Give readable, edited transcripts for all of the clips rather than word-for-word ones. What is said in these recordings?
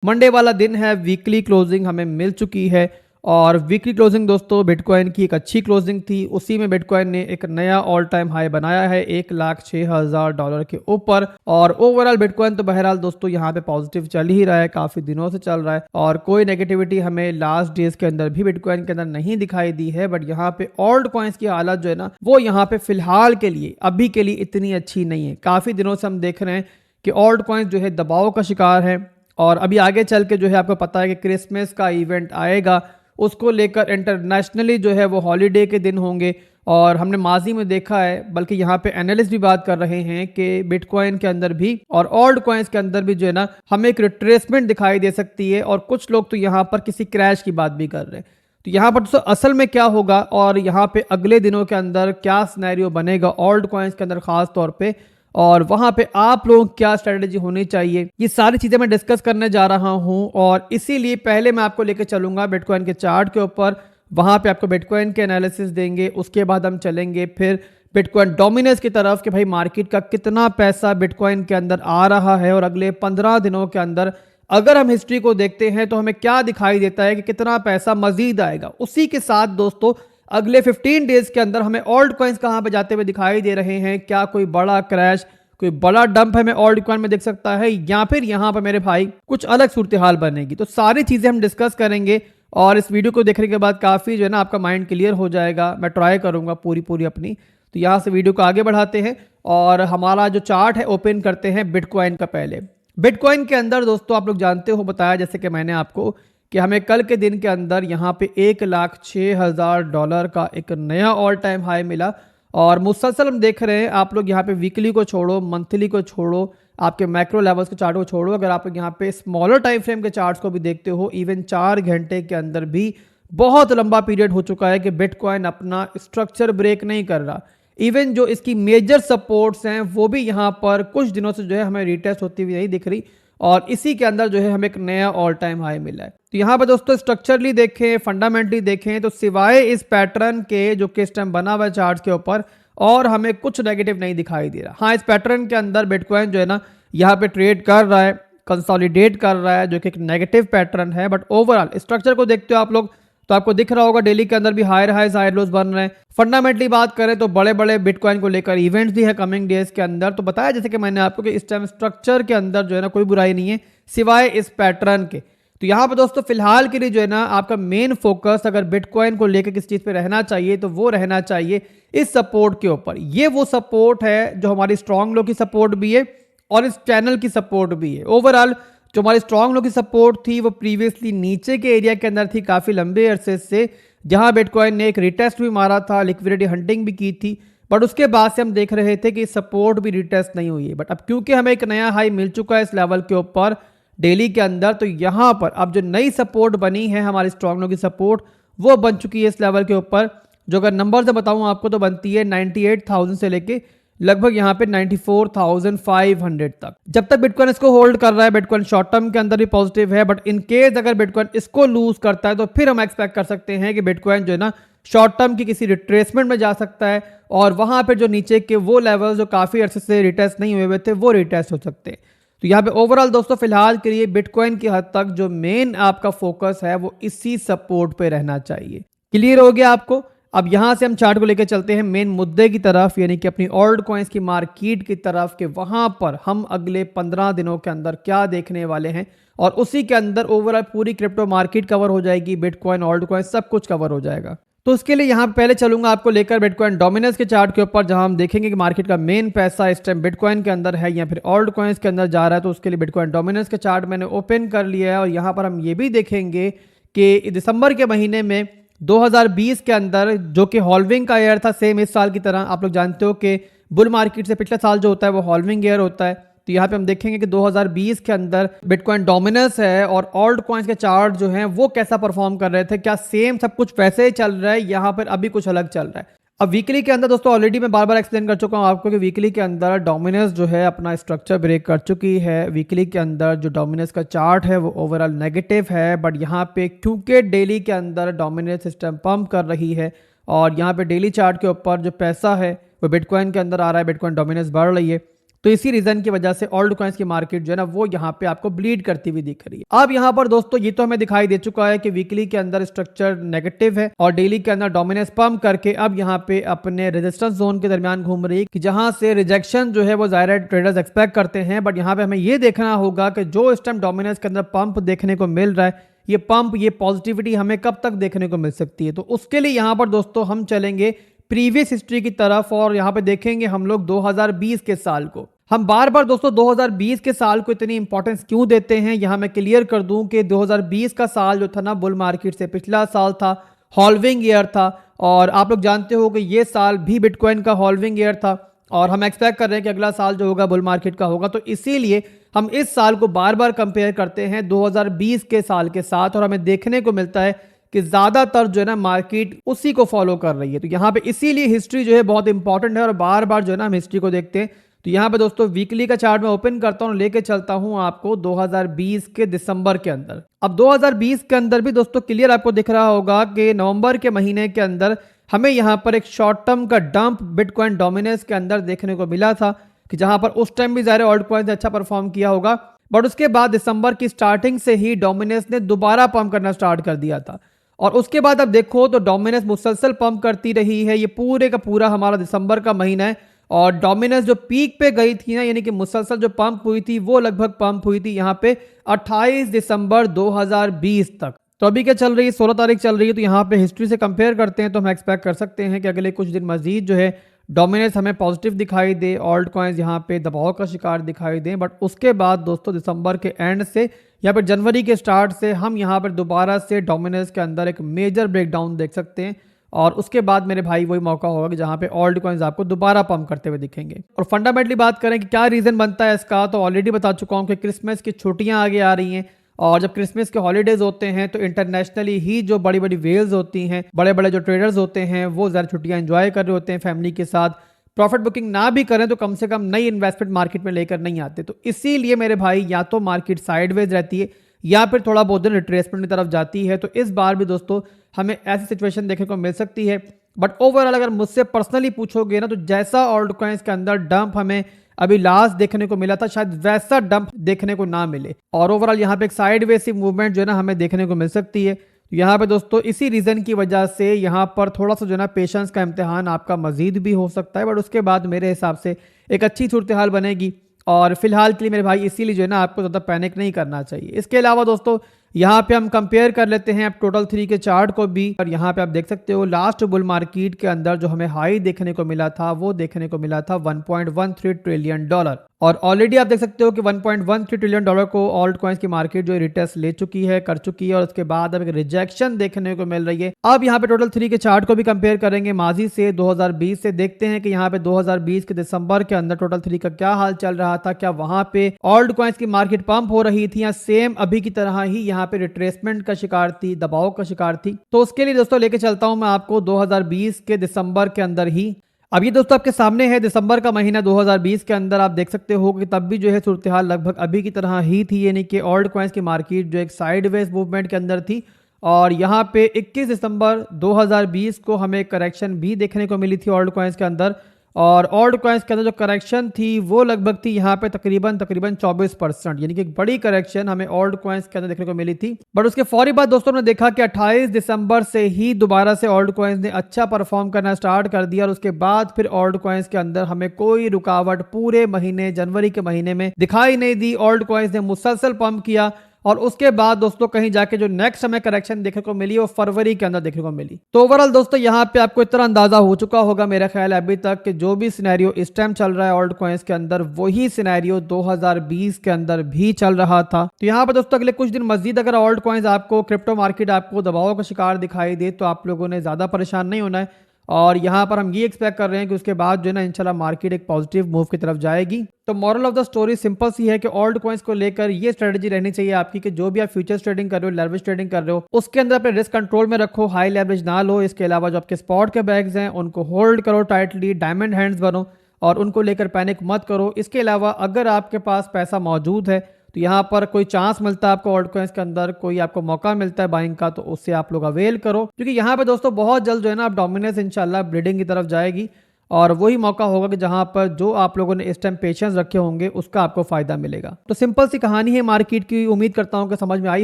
Monday वाला दिन है, वीकली क्लोजिंग हमें मिल चुकी है और वीकली क्लोजिंग दोस्तों बिटकॉइन की एक अच्छी क्लोजिंग थी। उसी में बिटकॉइन ने एक नया ऑल टाइम हाई बनाया है $1,06,000 के ऊपर। और ओवरऑल बिटकॉइन तो बहरहाल दोस्तों यहाँ पे पॉजिटिव चल ही रहा है, काफी दिनों से चल रहा है और कोई नेगेटिविटी हमें लास्ट डेज के अंदर भी बिटकॉइन के अंदर नहीं दिखाई दी है। बट यहाँ पे ऑल्ट कॉइन्स की हालत जो है ना, वो यहाँ पे फिलहाल के लिए अभी के लिए इतनी अच्छी नहीं है। काफी दिनों से हम देख रहे हैं कि ऑल्ट कॉइन्स जो है दबाव का शिकार है और अभी आगे चल के जो है आपको पता है कि क्रिसमस का इवेंट आएगा, उसको लेकर इंटरनेशनली जो है वो हॉलीडे के दिन होंगे। और हमने माजी में देखा है, बल्कि यहाँ पे एनालिस्ट भी बात कर रहे हैं कि बिटकॉइन के अंदर भी और ऑल्ट कॉइन्स के अंदर भी जो है ना हमें एक रिट्रेसमेंट दिखाई दे सकती है। और कुछ लोग तो यहाँ पर किसी क्रैश की बात भी कर रहे हैं। तो यहाँ पर तो असल में क्या होगा और यहाँ पे अगले दिनों के अंदर क्या सिनेरियो बनेगा ऑल्ट कॉइन्स के अंदर खास तौर पे, और वहां पे आप लोगों की क्या स्ट्रेटेजी होनी चाहिए, ये सारी चीजें मैं डिस्कस करने जा रहा हूं। और इसीलिए पहले मैं आपको लेकर चलूंगा बिटकॉइन के चार्ट के ऊपर, वहां पे आपको बिटकॉइन के एनालिसिस देंगे। उसके बाद हम चलेंगे फिर बिटकॉइन डोमिनेंस की तरफ कि भाई मार्केट का कितना पैसा बिटकॉइन के अंदर आ रहा है और अगले 15 दिनों के अंदर अगर हम हिस्ट्री को देखते हैं तो हमें क्या दिखाई देता है कि कितना पैसा मजीद आएगा। उसी के साथ दोस्तों अगले 15 डेज के अंदर हमें ऑल्ट कॉइन्स कहां पे जाते हुए दिखाई दे रहे हैं, क्या कोई बड़ा क्रैश, कोई बड़ा डंप हमें ऑल्ट कॉइन में दिख सकता है या फिर यहां पर मेरे भाई कुछ अलग सूरत हाल बनेगी। तो सारी चीजें हम डिस्कस करेंगे और इस वीडियो को देखने के बाद काफी जो है ना आपका माइंड क्लियर हो जाएगा। मैं ट्राई करूंगा पूरी अपनी। तो यहाँ से वीडियो को आगे बढ़ाते हैं और हमारा जो चार्ट है ओपन करते हैं बिटकॉइन का। पहले बिटकॉइन के अंदर दोस्तों आप लोग जानते हो, बताया जैसे कि मैंने आपको कि हमें कल के दिन के अंदर यहाँ पे $1,06,000 का एक नया ऑल टाइम हाई मिला। और मुसलसल हम देख रहे हैं, आप लोग यहाँ पे वीकली को छोड़ो, मंथली को छोड़ो, आपके मैक्रो लेवल्स के चार्ट को छोड़ो, अगर आप लोग यहाँ पे स्मॉलर टाइम फ्रेम के चार्ट्स को भी देखते हो, इवन 4 घंटे के अंदर भी बहुत लंबा पीरियड हो चुका है कि बिटकॉइन अपना स्ट्रक्चर ब्रेक नहीं कर रहा। इवन जो इसकी मेजर सपोर्ट्स हैं वो भी यहाँ पर कुछ दिनों से जो है हमें रिटेस्ट होती हुई नहीं दिख रही और इसी के अंदर जो है हमें एक नया ऑल टाइम हाई मिला है। तो यहाँ पर दोस्तों स्ट्रक्चरली देखें, फंडामेंटली देखें तो सिवाय इस पैटर्न के जो कि इस टाइम बना हुआ है चार्ट के ऊपर और हमें कुछ नेगेटिव नहीं दिखाई दे रहा। हाँ, इस पैटर्न के अंदर बिटकॉइन जो है ना यहाँ पे ट्रेड कर रहा है, कंसोलिडेट कर रहा है, जो कि एक नेगेटिव पैटर्न है। बट ओवरऑल स्ट्रक्चर को देखते हो आप लोग तो आपको दिख रहा होगा डेली के अंदर भी हायर हाइज हायर लोज बन रहे हैं। फंडामेंटली बात करें तो बड़े बड़े बिटकॉइन को लेकर इवेंट्स भी है कमिंग डेज के अंदर। तो बताया जैसे कि मैंने आपको कि इस टाइम स्ट्रक्चर के अंदर जो है ना कोई बुराई नहीं है सिवाय इस पैटर्न के। तो यहाँ पर दोस्तों फिलहाल के लिए जो है ना आपका मेन फोकस अगर बिटकॉइन को लेकर किस चीज पे रहना चाहिए तो वो रहना चाहिए इस सपोर्ट के ऊपर। ये वो सपोर्ट है जो हमारी स्ट्रॉन्ग लो की सपोर्ट भी है और इस चैनल की सपोर्ट भी है। ओवरऑल जो हमारी स्ट्रॉन्ग लो की सपोर्ट थी वो प्रीवियसली नीचे के एरिया के अंदर थी काफी लंबे अरसे से, जहां बिटकॉइन ने एक रिटेस्ट भी मारा था, लिक्विडिटी हंटिंग भी की थी। बट उसके बाद से हम देख रहे थे कि सपोर्ट भी रिटेस्ट नहीं हुई है। बट अब क्योंकि हमें एक नया हाई मिल चुका है इस लेवल के ऊपर डेली के अंदर, तो यहाँ पर अब जो नई सपोर्ट बनी है हमारी स्ट्रॉन्ग लो की सपोर्ट वो बन चुकी है इस लेवल के ऊपर, जो अगर नंबर से बताऊं आपको तो बनती है 98,000 से लेके लगभग यहाँ पे 94,500 तक। जब तक बिटकॉइन इसको होल्ड कर रहा है, बिटकॉइन शॉर्ट टर्म के अंदर भी पॉजिटिव है। बट इन केस अगर बिटकॉइन इसको लूज करता है तो फिर हम एक्सपेक्ट कर सकते हैं कि बिटकॉइन जो है ना शॉर्ट टर्म की किसी रिट्रेसमेंट में जा सकता है और वहां पे जो नीचे के वो लेवल जो काफी अरसे से रिटेस्ट नहीं हुए थे वो रिटेस्ट हो सकते हैं। तो यहाँ पे ओवरऑल दोस्तों फिलहाल के लिए बिटकॉइन की हद तक जो मेन आपका फोकस है वो इसी सपोर्ट पे रहना चाहिए। क्लियर हो गया आपको? अब यहां से हम चार्ट को लेकर चलते हैं मेन मुद्दे की तरफ, यानी कि अपनी ऑल्ट कॉइन्स की मार्केट की तरफ कि वहां पर हम अगले 15 दिनों के अंदर क्या देखने वाले हैं और उसी के अंदर ओवरऑल पूरी क्रिप्टो मार्केट कवर हो जाएगी, बिटकॉइन ऑल्ट कॉइन सब कुछ कवर हो जाएगा। तो उसके लिए यहाँ पहले चलूंगा आपको लेकर बिटकॉइन डोमिनेंस के चार्ट के ऊपर, जहां हम देखेंगे कि मार्केट का मेन पैसा इस टाइम बिटकॉइन के अंदर है या फिर ऑल्ट कॉइन्स के अंदर जा रहा है। तो उसके लिए बिटकॉइन डोमिनेंस के चार्ट मैंने ओपन कर लिया है और यहाँ पर हम ये भी देखेंगे कि दिसंबर के महीने में 2020 के अंदर जो कि हॉल्विंग का ईयर था, सेम इस साल की तरह। आप लोग जानते हो कि बुल मार्केट से पिछला साल जो होता है वो हॉल्विंग ईयर होता है। तो यहाँ पे हम देखेंगे कि 2020 के अंदर बिटकॉइन डोमिनेंस है और ऑल्ट कॉइन्स के चार्ट जो हैं वो कैसा परफॉर्म कर रहे थे, क्या सेम सब कुछ वैसे ही चल रहा है, यहाँ पर अभी कुछ अलग चल रहा है। अब वीकली के अंदर दोस्तों ऑलरेडी मैं बार बार एक्सप्लेन कर चुका हूँ आपको कि वीकली के अंदर डोमिनेंस जो है अपना स्ट्रक्चर ब्रेक कर चुकी है। वीकली के अंदर जो डोमिनेंस का चार्ट है वो ओवरऑल नेगेटिव है। बट यहाँ पे क्योंकि डेली के अंदर डोमिनेंस सिस्टम पंप कर रही है और यहाँ पे डेली चार्ट के ऊपर जो पैसा है वो बिटकॉइन के अंदर आ रहा है, बिटकॉइन डोमिनेंस बढ़ रही है। तो इसी रीजन की वजह से ऑल्ट कॉइन्स की मार्केट जो है ना वो यहाँ पे आपको ब्लीड करती हुई दिख रही है। अब यहाँ पर दोस्तों ये तो हमें दिखाई दे चुका है कि वीकली के अंदर स्ट्रक्चर नेगेटिव है और डेली के अंदर डोमिनेंस पंप करके अब यहाँ पे अपने रेजिस्टेंस जोन के दरमियान घूम रही है कि जहां से रिजेक्शन जो है वो ज़ाहिर ट्रेडर्स एक्सपेक्ट करते हैं। बट यहाँ पे हमें ये देखना होगा कि जो इस टाइम डोमिनेंस के अंदर पंप देखने को मिल रहा है, ये पंप, ये पॉजिटिविटी हमें कब तक देखने को मिल सकती है। तो उसके लिए यहाँ पर दोस्तों हम चलेंगे प्रीवियस हिस्ट्री की तरफ और यहाँ पे देखेंगे हम लोग 2020 के साल को। हम बार बार दोस्तों 2020 के साल को इतनी इंपॉर्टेंस क्यों देते हैं, यहाँ मैं क्लियर कर दूं कि 2020 का साल जो था ना बुल मार्केट से पिछला साल था, हॉल्विंग ईयर था। और आप लोग जानते हो कि ये साल भी बिटकॉइन का हॉल्विंग ईयर था और हम एक्सपेक्ट कर रहे हैं कि अगला साल जो होगा बुल मार्केट का होगा। तो इसीलिए हम इस साल को बार बार कंपेयर करते हैं 2020 के साल के साथ और हमें देखने को मिलता है कि ज्यादातर जो है ना मार्केट उसी को फॉलो कर रही है। तो यहाँ पे इसीलिए हिस्ट्री जो है बहुत इंपॉर्टेंट है और बार बार जो है ना हम हिस्ट्री को देखते हैं। तो यहाँ पे दोस्तों वीकली का चार्ट मैं ओपन करता हूँ, लेके चलता हूँ आपको 2020 के दिसंबर के अंदर। अब 2020 के अंदर भी दोस्तों क्लियर आपको दिख रहा होगा कि नवंबर के महीने के अंदर हमें यहाँ पर एक शॉर्ट टर्म का डंप बिटकॉइन डोमिनेंस के अंदर देखने को मिला था कि जहां पर उस टाइम भी ज़ाहिर ऑल्ट कॉइन ने अच्छा परफॉर्म किया होगा। बट उसके बाद दिसंबर की स्टार्टिंग से ही डोमिनेंस ने दोबारा पंप करना स्टार्ट कर दिया था और उसके बाद अब देखो तो डोमिनेंस मुसलसल पंप करती रही है। ये पूरे का पूरा हमारा दिसंबर का महीना है और डोमिनेंस जो पीक पे गई थी ना, यानी कि मुसलसल जो पंप हुई थी वो लगभग पंप हुई थी यहाँ पे 28 दिसंबर 2020 तक। तो अभी क्या चल रही है, 16 तारीख चल रही है। तो यहाँ पे हिस्ट्री से कंपेयर करते हैं तो हम एक्सपेक्ट कर सकते हैं कि अगले कुछ दिन मजीद जो है डोमिनेंस हमें पॉजिटिव दिखाई दे, ऑल्ट कॉइन्स यहाँ पे दबाव का शिकार दिखाई दें। बट उसके बाद दोस्तों दिसंबर के एंड से या फिर जनवरी के स्टार्ट से हम यहाँ पर दोबारा से डोमिनेंस के अंदर एक मेजर ब्रेकडाउन देख सकते हैं और उसके बाद मेरे भाई वही मौका होगा कि जहाँ पे ऑल्ट कॉइन्स आपको दोबारा पंप करते हुए दिखेंगे। और फंडामेंटली बात करें कि क्या रीजन बनता है इसका, तो ऑलरेडी बता चुका हूँ कि क्रिसमस की छुट्टियाँ आगे आ रही हैं और जब क्रिसमस के हॉलीडेज होते हैं तो इंटरनेशनली ही जो बड़ी बड़ी वेल्स होती हैं, बड़े बड़े जो ट्रेडर्स होते हैं वो ज़्यादा छुट्टियाँ एंजॉय कर रहे होते हैं फैमिली के साथ। प्रॉफिट बुकिंग ना भी करें तो कम से कम नई इन्वेस्टमेंट मार्केट में लेकर नहीं आते। तो इसीलिए मेरे भाई या तो मार्केट साइडवेज रहती है या फिर थोड़ा बहुत दिन रिट्रेसमेंट की तरफ जाती है। तो इस बार भी दोस्तों हमें ऐसी सिचुएशन देखने को मिल सकती है। बट ओवरऑल अगर मुझसे पर्सनली पूछोगे ना तो जैसा ऑल्ट कॉइन्स के अंदर डंप हमें अभी लास्ट देखने को मिला था शायद वैसा डंप देखने को ना मिले और ओवरऑल यहाँ पे एक साइडवेज सी मूवमेंट जो है ना हमें देखने को मिल सकती है। यहाँ पे दोस्तों इसी रीजन की वजह से यहाँ पर थोड़ा सा जो है ना पेशेंस का इम्तिहान आपका मजीद भी हो सकता है। बट उसके बाद मेरे हिसाब से एक अच्छी सूरत हाल बनेगी और फिलहाल के लिए मेरे भाई इसीलिए जो है ना आपको ज़्यादा पैनिक नहीं करना चाहिए। इसके अलावा दोस्तों यहाँ पे हम कंपेयर कर लेते हैं अब टोटल 3 के चार्ट को भी और यहाँ पे आप देख सकते हो लास्ट बुल मार्केट के अंदर जो हमें हाई देखने को मिला था वो देखने को मिला था 1.13 ट्रिलियन डॉलर और ऑलरेडी आप देख सकते हो कि 1.13 ट्रिलियन डॉलर को ऑल्ट कॉइन्स की मार्केट जो रिटेस्ट ले चुकी है, कर चुकी है और उसके बाद अब एक रिजेक्शन देखने को मिल रही है। अब यहाँ पे टोटल 3 के चार्ट को भी कंपेयर करेंगे माजी से 2020 से, देखते हैं कि यहाँ पे 2020 के दिसंबर के अंदर टोटल 3 का क्या हाल चल रहा था, क्या वहां पे ऑल्ट कॉइन्स की मार्केट पंप हो रही थी या सेम अभी की तरह ही यहाँ पे रिट्रेसमेंट का शिकार थी, दबाव का शिकार थी। तो उसके लिए दोस्तों लेके चलता हूं मैं आपको 2020 के दिसंबर के अंदर ही। अब ये दोस्तों आपके सामने है दिसंबर का महीना 2020 के अंदर। आप देख सकते हो कि तब भी जो है सूरत हाल लगभग अभी की तरह ही थी, यानी कि ऑल्ट कॉइन्स की मार्केट जो एक साइडवेज मूवमेंट के अंदर थी और यहाँ पे 21 दिसंबर 2020 को हमें करेक्शन भी देखने को मिली थी ऑल्ट कॉइन्स के अंदर और ऑल्ट कॉइन्स के अंदर जो करेक्शन थी वो लगभग थी यहाँ पे तकरीबन 24%, यानी कि एक बड़ी करेक्शन हमें ऑल्ट कॉइन्स के अंदर देखने को मिली थी। बट उसके फौरी बाद दोस्तों ने देखा कि 28 दिसंबर से ही दोबारा से ऑल्ट कॉइन्स ने अच्छा परफॉर्म करना स्टार्ट कर दिया और उसके बाद फिर ऑल्ट कॉइन्स के अंदर हमें कोई रुकावट पूरे महीने जनवरी के महीने में दिखाई नहीं दी। ऑल्ट कॉइन्स ने मुसलसल पंप किया और उसके बाद दोस्तों कहीं जाके जो नेक्स्ट हमें करेक्शन देखने को मिली वो फरवरी के अंदर देखने को मिली। तो ओवरऑल दोस्तों यहाँ पे आपको इतना अंदाजा हो चुका होगा मेरा ख्याल है अभी तक कि जो भी सिनेरियो इस टाइम चल रहा है ऑल्ट कॉइन्स के अंदर वही सिनेरियो 2020 के अंदर भी चल रहा था। तो यहाँ पे दोस्तों अगले कुछ दिन मजीद अगर ऑल्ट कॉइन्स आपको, क्रिप्टो मार्केट आपको दबाव का शिकार दिखाई दे तो आप लोगों ने ज्यादा परेशान नहीं होना है और यहाँ पर हम ये एक्सपेक्ट कर रहे हैं कि उसके बाद जो है ना इंशाल्लाह मार्केट एक पॉजिटिव मूव की तरफ जाएगी। तो moral of the story simple सी है कि ऑल्ट कॉइन्स को लेकर ये स्ट्रेटजी रहनी चाहिए आपकी कि जो भी आप फ्यूचर्स ट्रेडिंग कर रहे हो, लेवरेज ट्रेडिंग कर रहे हो, उसके अंदर अपने रिस्क कंट्रोल में रखो, हाई लेवरेज ना लो। इसके अलावा जो आपके स्पॉट के बैग्स हैं उनको होल्ड करो टाइटली, डायमंड हैंड्स बनो और उनको लेकर पैनिक मत करो। इसके अलावा अगर आपके पास पैसा मौजूद है तो यहाँ पर कोई चांस मिलता है आपको ऑल्ट कॉइन्स के अंदर, कोई आपको मौका मिलता है बाइंग का, तो उससे आप लोग अवेल करो क्योंकि यहाँ पे दोस्तों बहुत जल्द जो है ना आप डोमिनेंस इंशाल्लाह ब्रीडिंग की तरफ जाएगी और वही मौका होगा कि जहां पर जो आप लोगों ने इस टाइम पेशेंस रखे होंगे उसका आपको फायदा मिलेगा। तो सिंपल सी कहानी है मार्केट की। उम्मीद करता हूं कि समझ में आई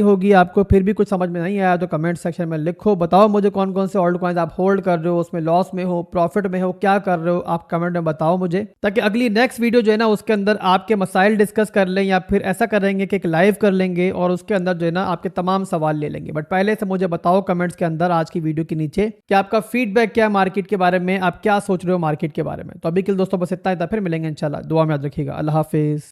होगी आपको। फिर भी कुछ समझ में नहीं आया तो कमेंट सेक्शन में लिखो, बताओ मुझे कौन कौन से ऑल्ट कॉइन्स आप होल्ड कर रहे हो, उसमें लॉस में हो, प्रॉफिट में हो, क्या कर रहे हो, आप कमेंट में बताओ मुझे, ताकि अगली नेक्स्ट वीडियो जो है ना उसके अंदर आपके मसाइल डिस्कस कर लें, या फिर ऐसा करेंगे कि एक लाइव कर लेंगे और उसके अंदर जो है ना आपके तमाम सवाल ले लेंगे। बट पहले से मुझे बताओ कमेंट्स के अंदर आज की वीडियो के नीचे कि आपका फीडबैक क्या है मार्केट के बारे में, आप क्या सोच रहे हो मार्केट के बारे में। तो अभी के लिए दोस्तों बस इतना ही था, फिर मिलेंगे इंशाल्लाह। दुआ में याद रखिएगा। अल्लाह हाफिज।